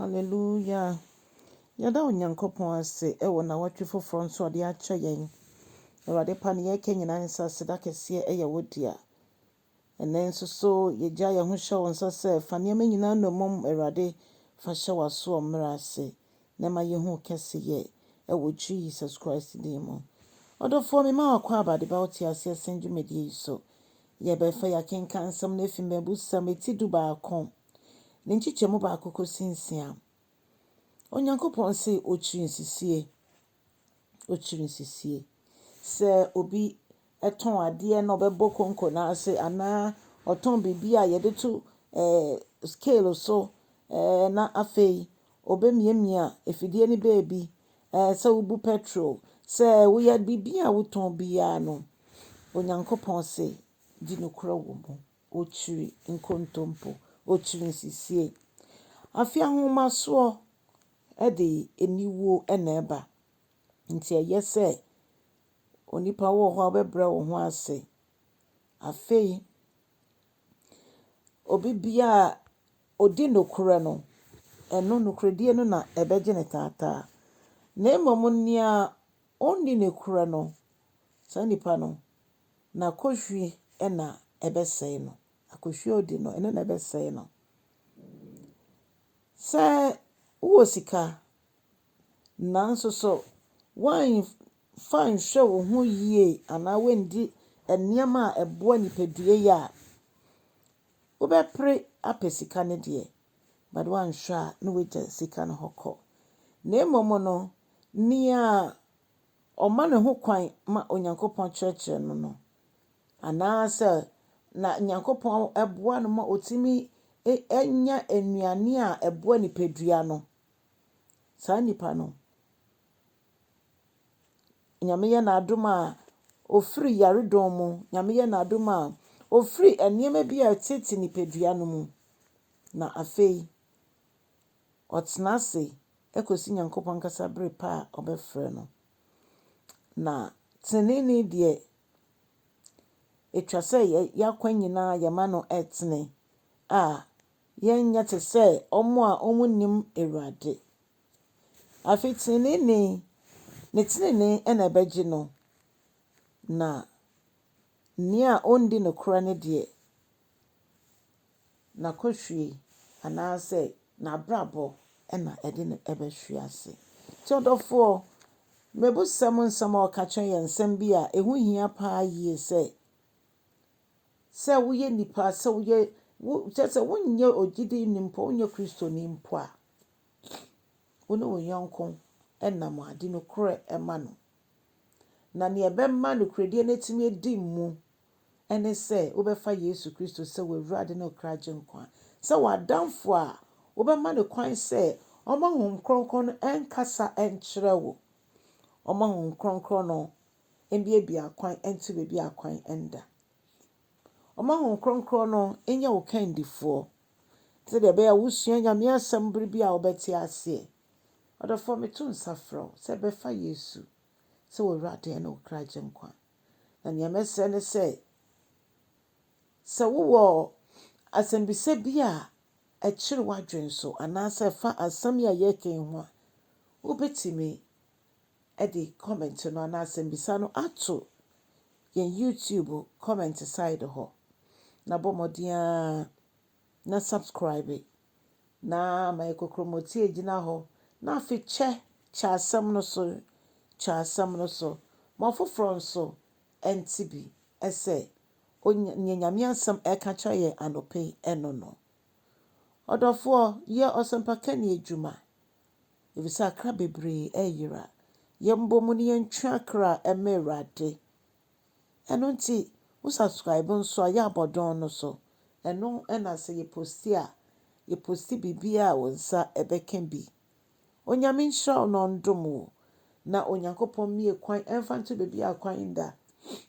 Hallelujah. Yada onyankopon ase ewo na watwe foforo nso ode acha yen. Awurade pa ne yɛka nyina nsa seda kɛseɛ ɛyɛ wo dia. Ɛnɛ nso so yɛgya yɛ ho hyɛ wo nsa sɛ fa nneɛma nyinaa nomom Awurade fa hyɛ w'aso mmra ase. Na ma yɛhu kɛseyɛ ɛwɔ Jesus Christ din mu. Ɔdɔfoɔ me ma wakɔ abade ba wote ase asen dwumadie yi so. Yɛbɛfa yɛkenka nsɛm no afi Mebusɛm eti du baako. Ne nkyekyɛmu baako kɔsi nsia. Onyankopɔn se ochiri nsisie. Sɛ obi ɛtɔn adeɛ na ɔbɛbɔ konko na ase anaa ɔtɔn biribi a yɛde to scale so na afei obemiamia efidie ne baabi sɛ wobu petrol sɛ woyɛ biribi a wotɔn biara no Onyankopɔn se di nokora wɔ mu ochiri nkontompo ochiri nsisie. Afi ahomasoɔ ɛde eniwuo ɛna ɛba nti ɛyɛ sɛ onipa wɔ hɔ a ɔbɛbrɛ wo ho ase. Afei obi bia odi nokora no ɛno nokoradie no na ɛbɛgye ne taataa. Na mmom nea onni nokora no saa nipa no na kɔhwie ɛna ɛbɛsɛe no. Akɔhwie odi no ɛno na ɛbɛsɛe no. Sɛ wowɔ sika nanso so fa nhwɛ wo ho yie anaa wendi nneɛma a ɛboa nipadua yi a wobɛpere apɛ sika no deɛ but wanhwɛ a na wagya sika no hɔ kɔ. Na mmom no nea ɔma ne ho kwan ma Onyankopɔn kyerɛkyerɛ no anaasɛ na Nyankopɔn ɛboa no ma otimi enya nnuane a ɛboa nipadua no saa nipa no Nyame yɛ n'adom a ofiri yaredɔm mu. Nyame yɛ n'adom a ofiri nneɛma bi a ɛtete nipadua no mu na afei ɔtena ase ɛkɔsi Nyankopɔn kasa bere pa a ɔbɛfrɛ no. Na tenene deɛ etwa sɛ yɛakwa nyinaa yɛma no ɛtene a yɛnyɛ te sɛ ɔmo a ɔmo nim Awurade. Afei tenene ne tenene ɛna ɛbɛgye no na nea ondi nokora ne deɛ n'akɔhwie anaasɛ n'abrabɔ ɛna ɛde no ɛbɛhwe ase. Nti ɔdɔfoɔ Mebusɛm nsɛm a ɔka kyerɛ yɛn nsɛm bi a ɛho hia paa yie sɛ woyɛ nipa sɛ wonyɛ ogyidi ni mpo wonyɛ Kristo ni mpo a wo ne wo yɔnko ɛnam ade nokora ɛma no. Na nea ɛbɛma nokoradie no atumi adi mu ɛne sɛ wobɛfa Yesu Kristo sɛ w'Awurade ne okragye nkwa. Sɛ w'adamfo a wobɛma ne kwan sɛ ɔma Honhom Kronkron no ɛnkasa ɛnkyerɛ wo. Ɔma Honhom Kronkron no ɛmbiebie akwan ɛnte baabi akwan ɛnda. Ɔma Honhom Kronkron no ɛnyɛ wo kandifoɔ. Sɛdeɛ ɛbɛyɛ a wosua Nyame asɛm bere bi a wobɛte aseɛ. Ɔdɔfoɔ meto nsa frɛ wo sɛ bɛfa Yesu sɛ w'Awurade ne okragye nkwa. Na nea mɛsrɛ ne sɛ wowɔ asɛmbisa bi a ɛkyere w'adwene so anaasɛ fa asɛm a yɛka ho a wobɛtumi ɛde comment no anaa asɛmbisa no ato yɛn YouTube comment side hɔ. Na bɔ mmɔden na subscribe na ma yɛkokromoti egyina hɔ na afei kyɛ asɛm no so ma foforɔ nso ɛnte bi ɛsɛ nea Nyame asɛm ɛka kyerɛ yɛn anɔpɛ yi ɛno no. Ɔdɔfoɔ yɛ ɔsɛmpaka ne adwuma efisɛ akra bebree ɛyera. Yɛmbɔ mu ne yɛntwe akra ɛma Awurade. Ɛno nti wo subscribe nso a yɛ abɔdɔn no so. Ɛno ɛna sɛ yɛposti biribiara a wo nsa ɛbɛka bi. Onyame nhyira wo na ɔndom wo. Na Onyankopɔn mmie kwan ɛmfa nto baabi a kwan da.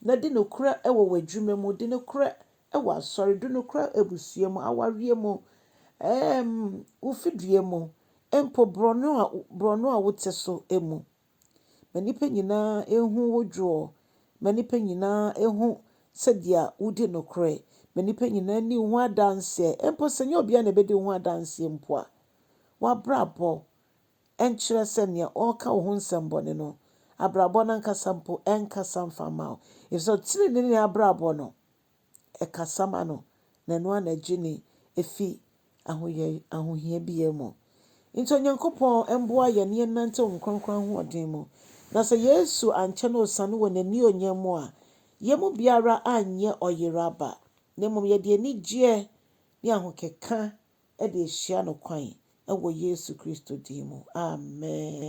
Na di nokora ɛwɔ w'adwuma mu, di nokora ɛwɔ asɔre, di nokora abusua mu, awareɛ mu, wo fidua mu, mpo borɔno a wote so mu. Ma nipa nyinaa ehu wo dwoɔ. Ma nipa nyinaa ehu sɛdeɛ wodi nokora. Ma nipa nyinaa ni ho adanseɛ. Mpo sɛ nyɛ obi a na ɛbɛdi ho adanseɛ mpo a w'abrabɔ ɛnkyerɛ sɛ nea ɔreka wo ho nsɛm bɔne no abrabɔ no ankasa mpo ɛnkasa mfa ma wo. Ɛfisɛ tirinii ne abrabɔ no ɛkasa ma no na ɛno ara na ɛgye ne ɛfi ahohia biara mu. Nti Onyankopɔn mboa yɛn na yɛnnante wo nkronkron ahoɔden mu. Na sɛ Yesu ankyɛ na osiane wɔ n'anionyam mu a, yɛn mu biara anyɛ ɔyeraba. Na mmom yɛde anigyeɛ ne ahokeka de ahyia no kwan ɛwɔ Yesu Kristo din mu. Amen.